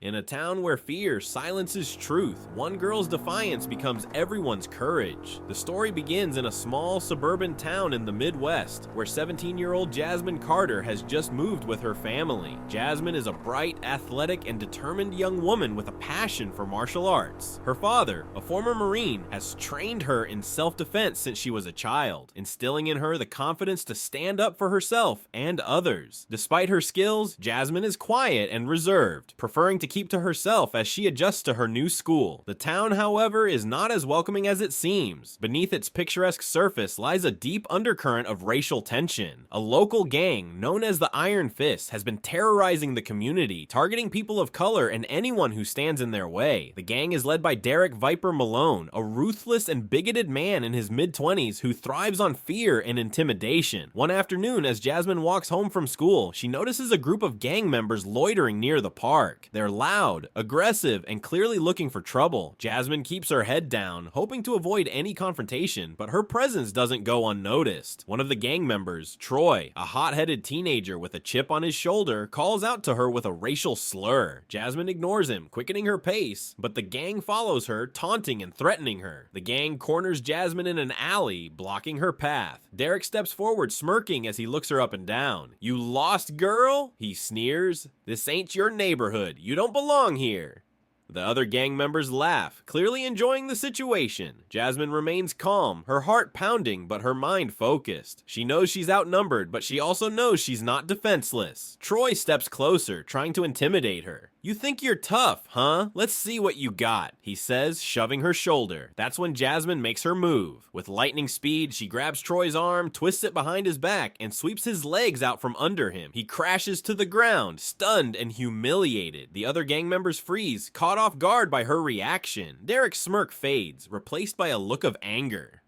In a town where fear silences truth, one girl's defiance becomes everyone's courage. The story begins in a small suburban town in the Midwest, where 17-year-old Jasmine Carter has just moved with her family. Jasmine is a bright, athletic, and determined young woman with a passion for martial arts. Her father, a former Marine, has trained her in self-defense since she was a child, instilling in her the confidence to stand up for herself and others. Despite her skills, Jasmine is quiet and reserved, preferring to keep to herself as she adjusts to her new school. The town, however, is not as welcoming as it seems. Beneath its picturesque surface lies a deep undercurrent of racial tension. A local gang, known as the Iron Fist, has been terrorizing the community, targeting people of color and anyone who stands in their way. The gang is led by Derek Viper Malone, a ruthless and bigoted man in his mid-20s who thrives on fear and intimidation. One afternoon, as Jasmine walks home from school, she notices a group of gang members loitering near the park. They're loud, aggressive, and clearly looking for trouble. Jasmine keeps her head down, hoping to avoid any confrontation, but her presence doesn't go unnoticed. One of the gang members, Troy, a hot-headed teenager with a chip on his shoulder, calls out to her with a racial slur. Jasmine ignores him, quickening her pace, but the gang follows her, taunting and threatening her. The gang corners Jasmine in an alley, blocking her path. Derek steps forward, smirking as he looks her up and down. "You lost, girl?" he sneers. "This ain't your neighborhood. You don't belong here." The other gang members laugh, clearly enjoying the situation. Jasmine remains calm, her heart pounding, but her mind focused. She knows she's outnumbered, but she also knows she's not defenseless. Troy steps closer, trying to intimidate her. "You think you're tough, huh? Let's see what you got," he says, shoving her shoulder. That's when Jasmine makes her move. With lightning speed, she grabs Troy's arm, twists it behind his back, and sweeps his legs out from under him. He crashes to the ground, stunned and humiliated. The other gang members freeze, caught off guard by her reaction. Derek's smirk fades, replaced by a look of anger.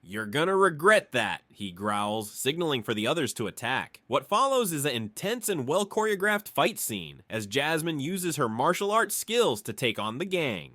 "You're gonna regret that," he growls, signaling for the others to attack. What follows is an intense and well-choreographed fight scene, as Jasmine uses her martial arts skills to take on the gang.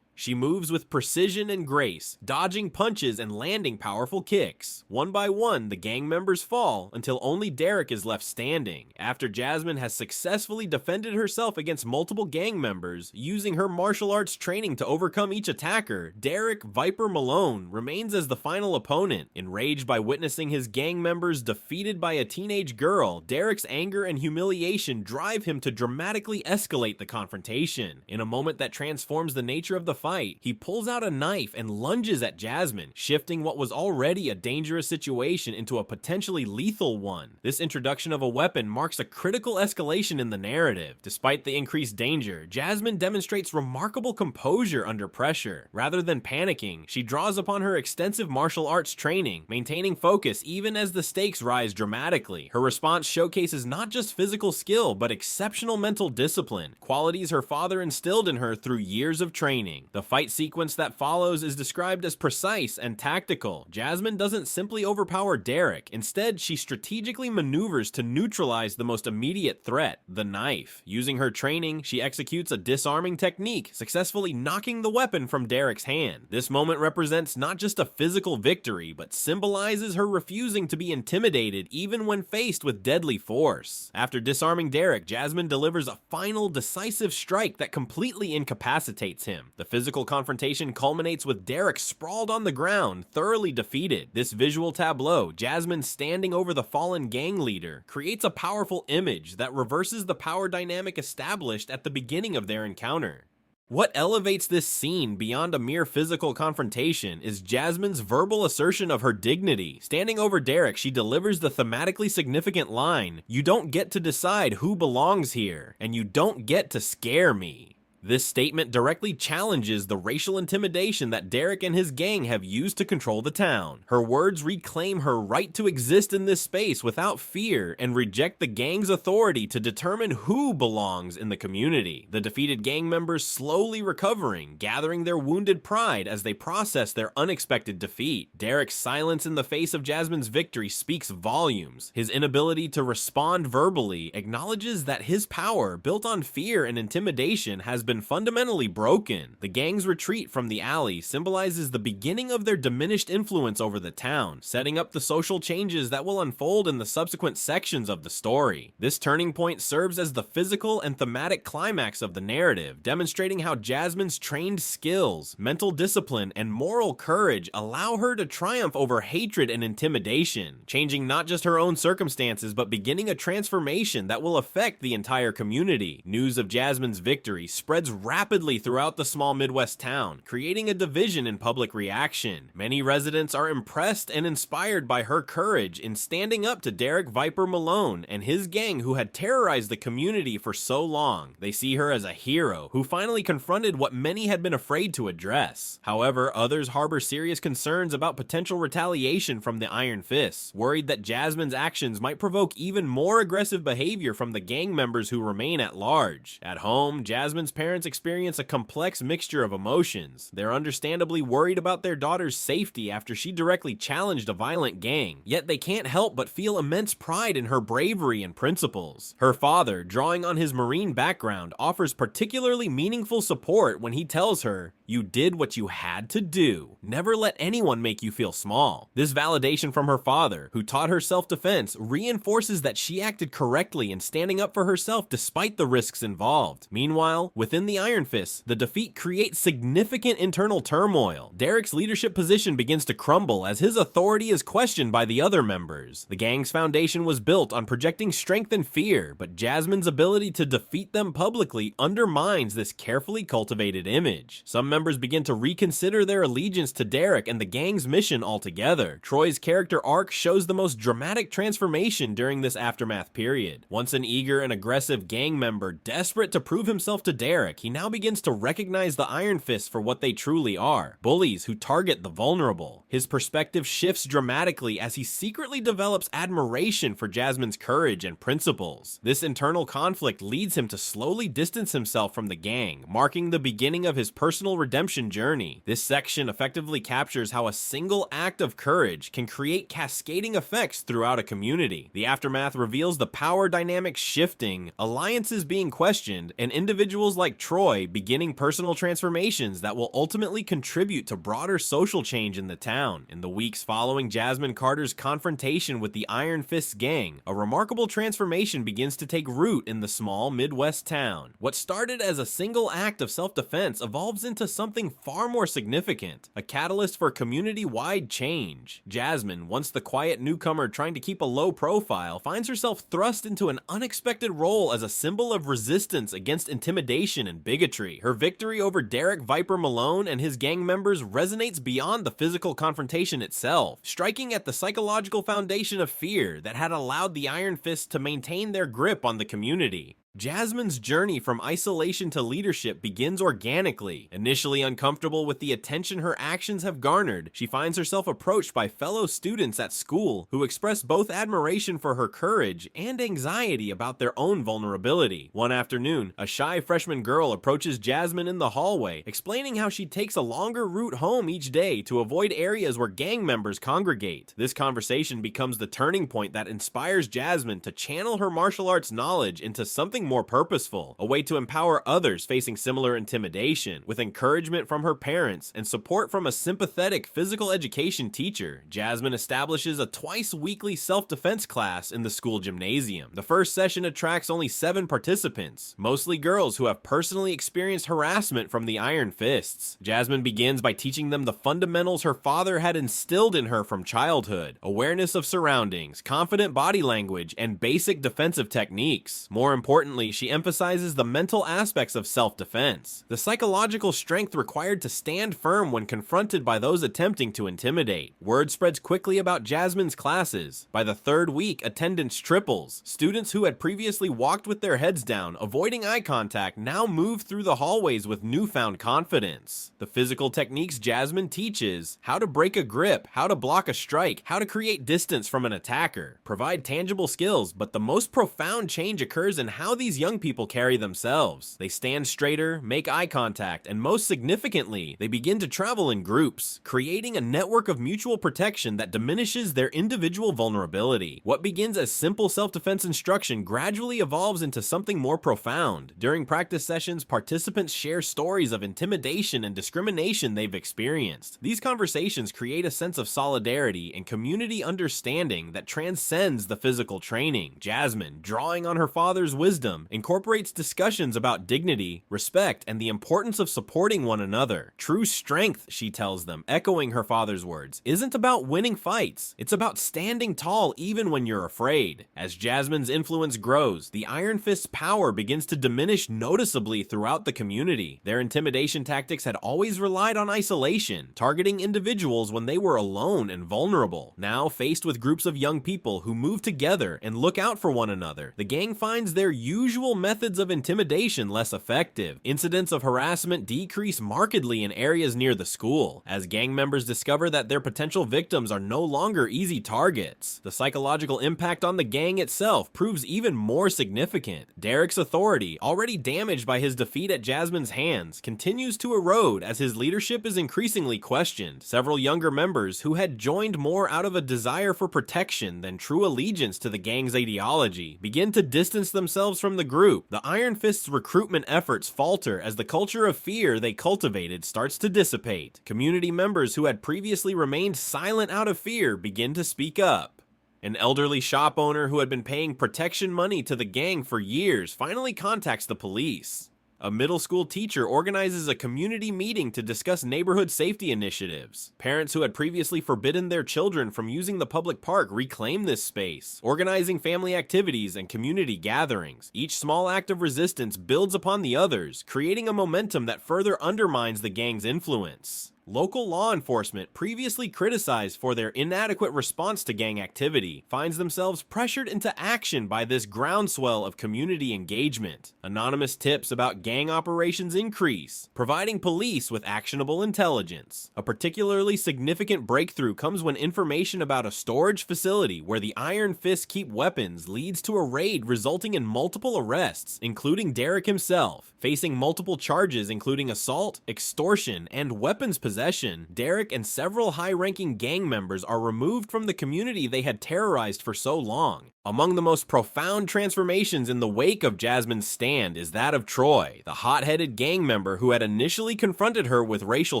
She moves with precision and grace, dodging punches and landing powerful kicks. One by one, the gang members fall until only Derek is left standing. After Jasmine has successfully defended herself against multiple gang members, using her martial arts training to overcome each attacker, Derek Viper Malone remains as the final opponent. Enraged by witnessing his gang members defeated by a teenage girl, Derek's anger and humiliation drive him to dramatically escalate the confrontation. In a moment that transforms the nature of the fight, he pulls out a knife and lunges at Jasmine, shifting what was already a dangerous situation into a potentially lethal one. This introduction of a weapon marks a critical escalation in the narrative. Despite the increased danger, Jasmine demonstrates remarkable composure under pressure. Rather than panicking, she draws upon her extensive martial arts training, maintaining focus even as the stakes rise dramatically. Her response showcases not just physical skill, but exceptional mental discipline, qualities her father instilled in her through years of training. The fight sequence that follows is described as precise and tactical. Jasmine doesn't simply overpower Derek. Instead, she strategically maneuvers to neutralize the most immediate threat, the knife. Using her training, she executes a disarming technique, successfully knocking the weapon from Derek's hand. This moment represents not just a physical victory, but symbolizes her refusing to be intimidated even when faced with deadly force. After disarming Derek, Jasmine delivers a final decisive strike that completely incapacitates him. The physical confrontation culminates with Derek sprawled on the ground, thoroughly defeated. This visual tableau, Jasmine standing over the fallen gang leader, creates a powerful image that reverses the power dynamic established at the beginning of their encounter. What elevates this scene beyond a mere physical confrontation is Jasmine's verbal assertion of her dignity. Standing over Derek, she delivers the thematically significant line, "You don't get to decide who belongs here, and you don't get to scare me." This statement directly challenges the racial intimidation that Derek and his gang have used to control the town. Her words reclaim her right to exist in this space without fear and reject the gang's authority to determine who belongs in the community. The defeated gang members slowly recovering, gathering their wounded pride as they process their unexpected defeat. Derek's silence in the face of Jasmine's victory speaks volumes. His inability to respond verbally acknowledges that his power, built on fear and intimidation, has been been fundamentally broken. The gang's retreat from the alley symbolizes the beginning of their diminished influence over the town, setting up the social changes that will unfold in the subsequent sections of the story. This turning point serves as the physical and thematic climax of the narrative, demonstrating how Jasmine's trained skills, mental discipline, and moral courage allow her to triumph over hatred and intimidation, changing not just her own circumstances but beginning a transformation that will affect the entire community. News of Jasmine's victory spreads rapidly throughout the small Midwest town, creating a division in public reaction. Many residents are impressed and inspired by her courage in standing up to Derek Viper Malone and his gang who had terrorized the community for so long. They see her as a hero who finally confronted what many had been afraid to address. However, others harbor serious concerns about potential retaliation from the Iron Fists, worried that Jasmine's actions might provoke even more aggressive behavior from the gang members who remain at large. At home, Jasmine's parents experience a complex mixture of emotions. They're understandably worried about their daughter's safety after she directly challenged a violent gang, yet they can't help but feel immense pride in her bravery and principles. Her father, drawing on his Marine background, offers particularly meaningful support when he tells her, "You did what you had to do. Never let anyone make you feel small." This validation from her father, who taught her self-defense, reinforces that she acted correctly in standing up for herself despite the risks involved. Meanwhile, within the Iron Fists, the defeat creates significant internal turmoil. Derek's leadership position begins to crumble as his authority is questioned by the other members. The gang's foundation was built on projecting strength and fear, but Jasmine's ability to defeat them publicly undermines this carefully cultivated image. Some members begin to reconsider their allegiance to Derek and the gang's mission altogether. Troy's character arc shows the most dramatic transformation during this aftermath period. Once an eager and aggressive gang member desperate to prove himself to Derek, he now begins to recognize the Iron Fists for what they truly are: bullies who target the vulnerable. His perspective shifts dramatically as he secretly develops admiration for Jasmine's courage and principles. This internal conflict leads him to slowly distance himself from the gang, marking the beginning of his personal redemption journey. This section effectively captures how a single act of courage can create cascading effects throughout a community. The aftermath reveals the power dynamics shifting, alliances being questioned, and individuals like Troy beginning personal transformations that will ultimately contribute to broader social change in the town. In the weeks following Jasmine Carter's confrontation with the Iron Fists gang, a remarkable transformation begins to take root in the small Midwest town. What started as a single act of self-defense evolves into something far more significant, a catalyst for community-wide change. Jasmine, once the quiet newcomer trying to keep a low profile, finds herself thrust into an unexpected role as a symbol of resistance against intimidation and bigotry. Her victory over Derek Viper Malone and his gang members resonates beyond the physical confrontation itself, striking at the psychological foundation of fear that had allowed the Iron Fists to maintain their grip on the community. Jasmine's journey from isolation to leadership begins organically. Initially uncomfortable with the attention her actions have garnered, she finds herself approached by fellow students at school who express both admiration for her courage and anxiety about their own vulnerability. One afternoon, a shy freshman girl approaches Jasmine in the hallway, explaining how she takes a longer route home each day to avoid areas where gang members congregate. This conversation becomes the turning point that inspires Jasmine to channel her martial arts knowledge into something more purposeful, a way to empower others facing similar intimidation. With encouragement from her parents and support from a sympathetic physical education teacher, Jasmine establishes a twice-weekly self-defense class in the school gymnasium. The first session attracts only 7 participants, mostly girls who have personally experienced harassment from the Iron Fists. Jasmine begins by teaching them the fundamentals her father had instilled in her from childhood: awareness of surroundings, confident body language, and basic defensive techniques. More importantly, she emphasizes the mental aspects of self-defense, the psychological strength required to stand firm when confronted by those attempting to intimidate. Word spreads quickly about Jasmine's classes. By the 3rd week, attendance triples. Students who had previously walked with their heads down, avoiding eye contact, now move through the hallways with newfound confidence. The physical techniques Jasmine teaches: how to break a grip, how to block a strike, how to create distance from an attacker, provide tangible skills, but the most profound change occurs in how these these young people carry themselves. They stand straighter, make eye contact, and most significantly, they begin to travel in groups, creating a network of mutual protection that diminishes their individual vulnerability. What begins as simple self-defense instruction gradually evolves into something more profound. During practice sessions, participants share stories of intimidation and discrimination they've experienced. These conversations create a sense of solidarity and community understanding that transcends the physical training. Jasmine, drawing on her father's wisdom, incorporates discussions about dignity, respect, and the importance of supporting one another. True strength, she tells them, echoing her father's words, isn't about winning fights. It's about standing tall even when you're afraid. As Jasmine's influence grows, the Iron Fist's power begins to diminish noticeably throughout the community. Their intimidation tactics had always relied on isolation, targeting individuals when they were alone and vulnerable. Now, faced with groups of young people who move together and look out for one another, the gang finds their usual methods of intimidation less effective. Incidents of harassment decrease markedly in areas near the school, as gang members discover that their potential victims are no longer easy targets. The psychological impact on the gang itself proves even more significant. Derek's authority, already damaged by his defeat at Jasmine's hands, continues to erode as his leadership is increasingly questioned. Several younger members, who had joined more out of a desire for protection than true allegiance to the gang's ideology, begin to distance themselves from the group. The Iron Fist's recruitment efforts falter as the culture of fear they cultivated starts to dissipate. Community members who had previously remained silent out of fear begin to speak up. An elderly shop owner who had been paying protection money to the gang for years finally contacts the police. A middle school teacher organizes a community meeting to discuss neighborhood safety initiatives. Parents who had previously forbidden their children from using the public park reclaim this space, organizing family activities and community gatherings. Each small act of resistance builds upon the others, creating a momentum that further undermines the gang's influence. Local law enforcement, previously criticized for their inadequate response to gang activity, finds themselves pressured into action by this groundswell of community engagement. Anonymous tips about gang operations increase, providing police with actionable intelligence. A particularly significant breakthrough comes when information about a storage facility where the Iron Fist keep weapons leads to a raid resulting in multiple arrests, including Derek himself. Facing multiple charges including assault, extortion, and weapons possession, Derek and several high-ranking gang members are removed from the community they had terrorized for so long. Among the most profound transformations in the wake of Jasmine's stand is that of Troy, the hot-headed gang member who had initially confronted her with racial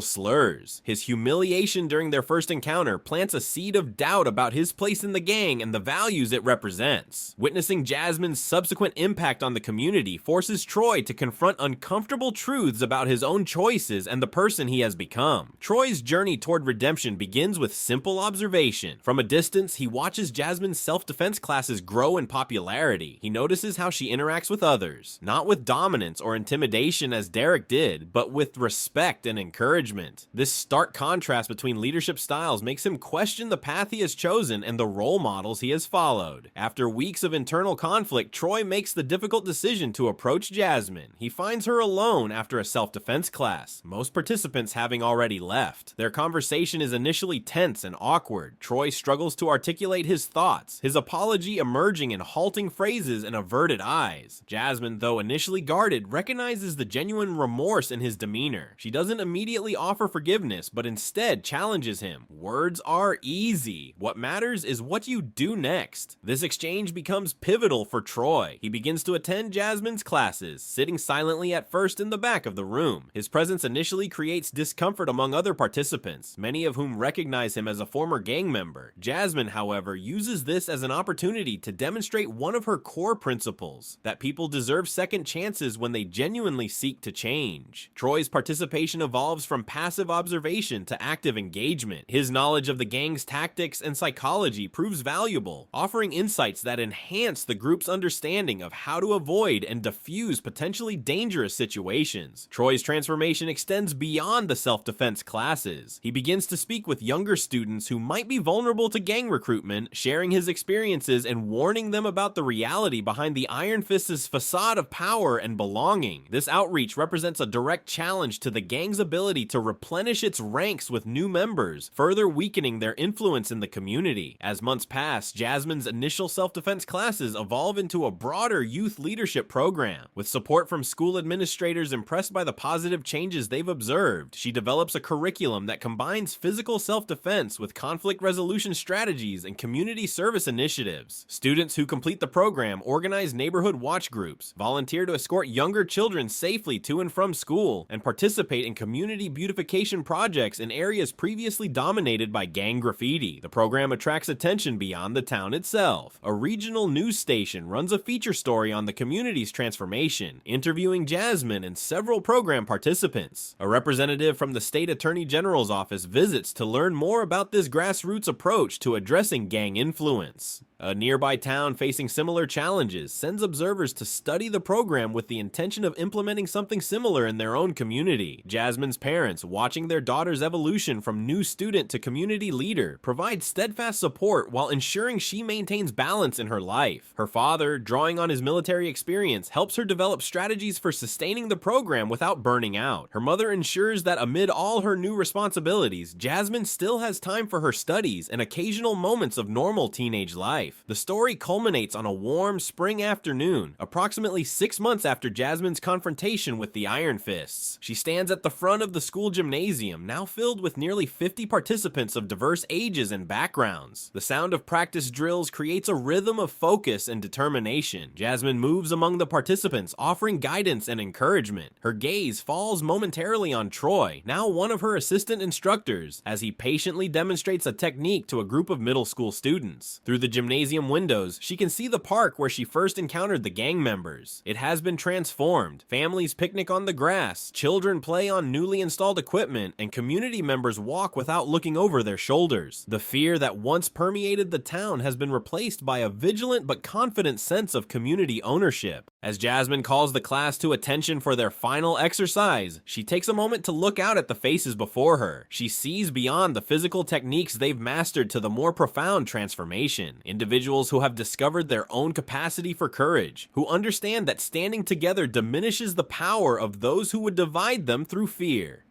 slurs. His humiliation during their first encounter plants a seed of doubt about his place in the gang and the values it represents. Witnessing Jasmine's subsequent impact on the community forces Troy to confront uncomfortable truths about his own choices and the person he has become. Troy's journey toward redemption begins with simple observation. From a distance, he watches Jasmine's self-defense classes grow in popularity. He notices how she interacts with others, not with dominance or intimidation as Derek did, but with respect and encouragement. This stark contrast between leadership styles makes him question the path he has chosen and the role models he has followed. After weeks of internal conflict, Troy makes the difficult decision to approach Jasmine. He finds her alone after a self-defense class, most participants having already left. Their conversation is initially tense and awkward. Troy struggles to articulate his thoughts, his apology emerging in halting phrases and averted eyes. Jasmine, though initially guarded, recognizes the genuine remorse in his demeanor. She doesn't immediately offer forgiveness, but instead challenges him. Words are easy. What matters is what you do next. This exchange becomes pivotal for Troy. He begins to attend Jasmine's classes, sitting silently at first in the back of the room. His presence initially creates discomfort among other participants, many of whom recognize him as a former gang member. Jasmine, however, uses this as an opportunity to demonstrate one of her core principles, that people deserve second chances when they genuinely seek to change. Troy's participation evolves from passive observation to active engagement. His knowledge of the gang's tactics and psychology proves valuable, offering insights that enhance the group's understanding of how to avoid and defuse potentially dangerous situations. Troy's transformation extends beyond the self-defense classes. He begins to speak with younger students who might be vulnerable to gang recruitment, sharing his experiences and and warning them about the reality behind the Iron Fist's facade of power and belonging. This outreach represents a direct challenge to the gang's ability to replenish its ranks with new members, further weakening their influence in the community. As months pass, Jasmine's initial self-defense classes evolve into a broader youth leadership program. With support from school administrators impressed by the positive changes they've observed, she develops a curriculum that combines physical self-defense with conflict resolution strategies and community service initiatives. Students who complete the program organize neighborhood watch groups, volunteer to escort younger children safely to and from school, and participate in community beautification projects in areas previously dominated by gang graffiti. The program attracts attention beyond the town itself. A regional news station runs a feature story on the community's transformation, interviewing Jasmine and several program participants. A representative from the state attorney general's office visits to learn more about this grassroots approach to addressing gang influence. A nearby town facing similar challenges sends observers to study the program with the intention of implementing something similar in their own community. Jasmine's parents, watching their daughter's evolution from new student to community leader, provide steadfast support while ensuring she maintains balance in her life. Her father, drawing on his military experience, helps her develop strategies for sustaining the program without burning out. Her mother ensures that amid all her new responsibilities, Jasmine still has time for her studies and occasional moments of normal teenage life. The story culminates on a warm spring afternoon, approximately 6 months after Jasmine's confrontation with the Iron Fists. She stands at the front of the school gymnasium, now filled with nearly 50 participants of diverse ages and backgrounds. The sound of practice drills creates a rhythm of focus and determination. Jasmine moves among the participants, offering guidance and encouragement. Her gaze falls momentarily on Troy, now one of her assistant instructors, as he patiently demonstrates a technique to a group of middle school students. Through the gymnasium windows, she can see the park where she first encountered the gang members. It has been transformed. Families picnic on the grass, children play on newly installed equipment, and community members walk without looking over their shoulders. The fear that once permeated the town has been replaced by a vigilant but confident sense of community ownership. As Jasmine calls the class to attention for their final exercise, she takes a moment to look out at the faces before her. She sees beyond the physical techniques they've mastered to the more profound transformation. Individuals who have discovered their own capacity for courage, who understand that standing together diminishes the power of those who would divide them through fear.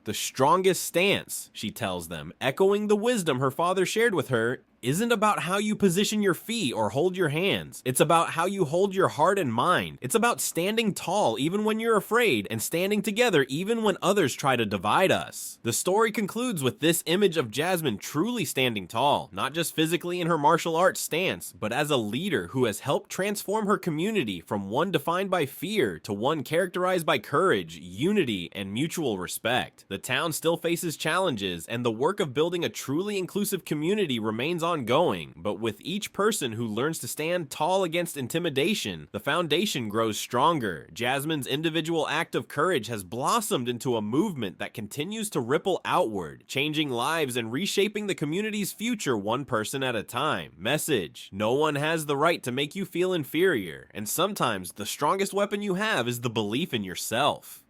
The strongest stance, she tells them, echoing the wisdom her father shared with her, isn't about how you position your feet or hold your hands. It's about how you hold your heart and mind. It's about standing tall even when you're afraid and standing together even when others try to divide us. The story concludes with this image of Jasmine truly standing tall, not just physically in her martial arts stance, but as a leader who has helped transform her community from one defined by fear to one characterized by courage, unity, and mutual respect. The town still faces challenges, and the work of building a truly inclusive community remains ongoing, but with each person who learns to stand tall against intimidation, the foundation grows stronger. Jasmine's individual act of courage has blossomed into a movement that continues to ripple outward, changing lives and reshaping the community's future one person at a time. Message: no one has the right to make you feel inferior, and sometimes the strongest weapon you have is the belief in yourself.